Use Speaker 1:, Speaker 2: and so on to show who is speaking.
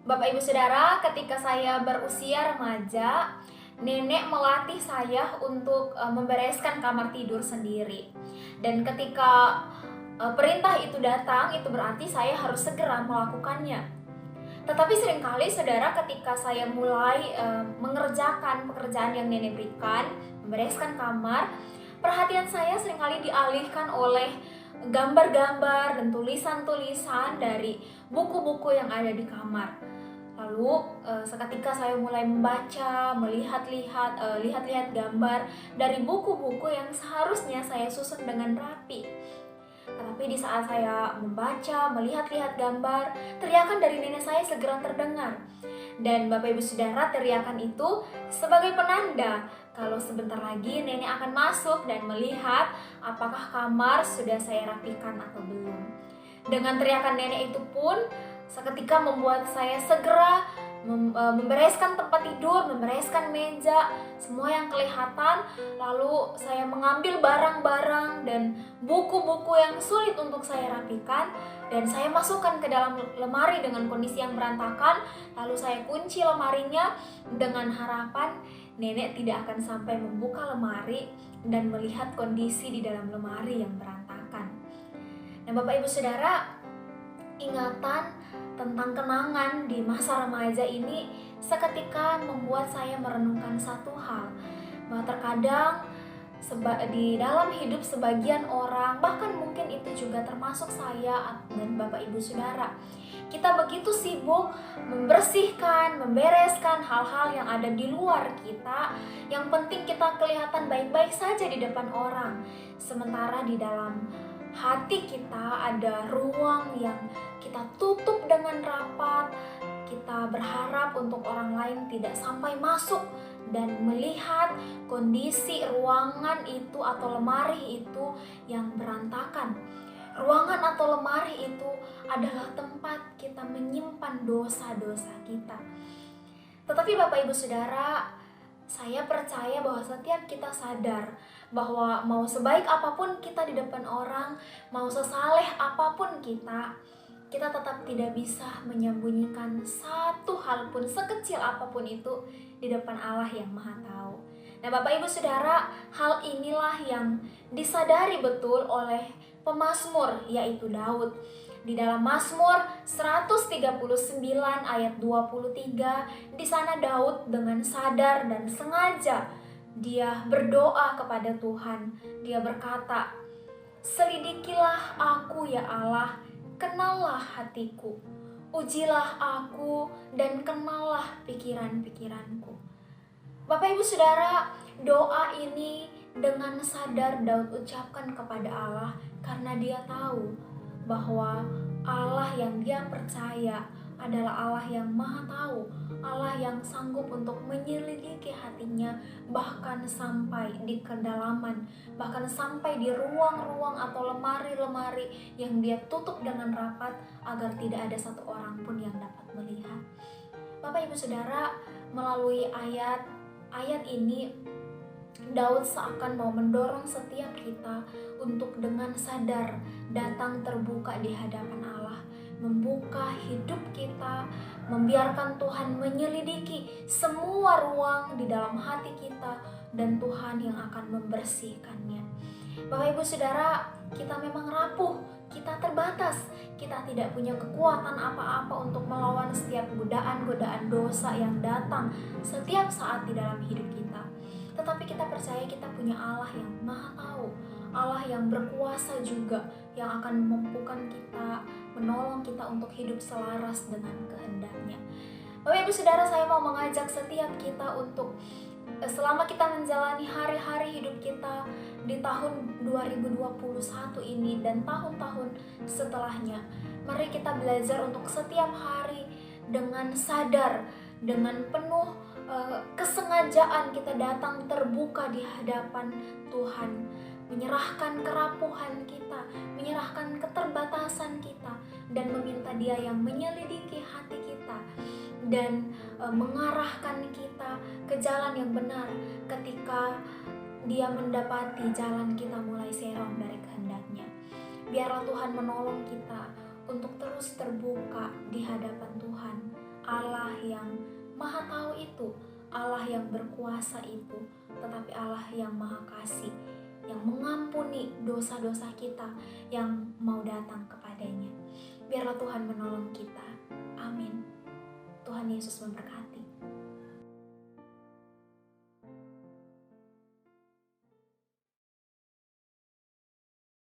Speaker 1: Bapak Ibu Saudara, ketika saya berusia remaja, nenek melatih saya untuk membereskan kamar tidur sendiri. Dan ketika perintah itu datang, itu berarti saya harus segera melakukannya. Tetapi seringkali saudara, ketika saya mulai mengerjakan pekerjaan yang nenek berikan, membereskan kamar, perhatian saya seringkali dialihkan oleh gambar-gambar dan tulisan-tulisan dari buku-buku yang ada di kamar. Lalu seketika saya mulai membaca, lihat-lihat gambar dari buku-buku yang seharusnya saya susun dengan rapi. Tetapi di saat saya membaca, melihat-lihat gambar, teriakan dari nenek saya segera terdengar. Dan Bapak Ibu Saudara, teriakan itu sebagai penanda kalau sebentar lagi nenek akan masuk dan melihat apakah kamar sudah saya rapikan atau belum. Dengan teriakan nenek itu pun seketika membuat saya segera membereskan tempat tidur, membereskan meja, semua yang kelihatan. Lalu saya mengambil barang-barang dan buku-buku yang sulit untuk saya rapikan, dan saya masukkan ke dalam lemari dengan kondisi yang berantakan. Lalu saya kunci lemarinya dengan harapan nenek tidak akan sampai membuka lemari dan melihat kondisi di dalam lemari yang berantakan. Nah, Bapak Ibu Saudara, ingatan tentang kenangan di masa remaja ini seketika membuat saya merenungkan satu hal, bahwa terkadang di dalam hidup sebagian orang, bahkan mungkin itu juga termasuk saya dan Bapak Ibu Saudara, kita begitu sibuk membersihkan, membereskan hal-hal yang ada di luar kita. Yang penting kita kelihatan baik-baik saja di depan orang, sementara di dalam hati kita ada ruang yang kita tutup dengan rapat. Kita berharap untuk orang lain tidak sampai masuk dan melihat kondisi ruangan itu atau lemari itu yang berantakan. Ruangan atau lemari itu adalah tempat kita menyimpan dosa-dosa kita. Tetapi Bapak Ibu Saudara, saya percaya bahwa setiap kita sadar bahwa mau sebaik apapun kita di depan orang, mau sesaleh apapun kita tetap tidak bisa menyembunyikan satu hal pun, sekecil apapun itu, di depan Allah yang Maha Tahu. Nah, Bapak Ibu Saudara, hal inilah yang disadari betul oleh pemazmur, yaitu Daud. Di dalam Mazmur 139 ayat 23, di sana Daud dengan sadar dan sengaja dia berdoa kepada Tuhan. Dia berkata, "Selidikilah aku ya Allah, kenallah hatiku. Ujilah aku dan kenallah pikiran-pikiranku." Bapak Ibu Saudara, doa ini dengan sadar Daud ucapkan kepada Allah karena dia tahu bahwa Allah yang dia percaya adalah Allah yang Maha Tahu, Allah yang sanggup untuk menyelidiki hatinya, bahkan sampai di kedalaman, bahkan sampai di ruang-ruang atau lemari-lemari yang dia tutup dengan rapat agar tidak ada satu orang pun yang dapat melihat. Bapak Ibu Saudara, melalui ayat ini Daud seakan mau mendorong setiap kita untuk dengan sadar datang terbuka di hadapan Allah, membuka hidup kita, membiarkan Tuhan menyelidiki semua ruang di dalam hati kita, dan Tuhan yang akan membersihkannya. Bapak Ibu Saudara, kita memang rapuh, kita terbatas, kita tidak punya kekuatan apa-apa untuk melawan setiap godaan-godaan dosa yang datang setiap saat di dalam hidup kita. Tetapi kita percaya kita punya Allah yang Maha Tahu, Allah yang berkuasa juga, yang akan memampukan kita, menolong kita untuk hidup selaras dengan kehendak-Nya. Bapak Ibu Saudara, saya mau mengajak setiap kita untuk selama kita menjalani hari-hari hidup kita di tahun 2021 ini dan tahun-tahun setelahnya, mari kita belajar untuk setiap hari dengan sadar, dengan penuh kesengajaan kita datang terbuka di hadapan Tuhan, menyerahkan kerapuhan kita, menyerahkan keterbatasan kita, dan meminta Dia yang menyelidiki hati kita dan mengarahkan kita ke jalan yang benar ketika Dia mendapati jalan kita mulai serong dari kehendak-Nya. Biarlah Tuhan menolong kita untuk terus terbuka di hadapan Tuhan, Allah yang maha tahu itu, Allah yang berkuasa itu, tetapi Allah yang maha kasih, yang mengampuni dosa-dosa kita yang mau datang kepadanya. Biarlah Tuhan menolong kita. Amin. Tuhan Yesus memberkati.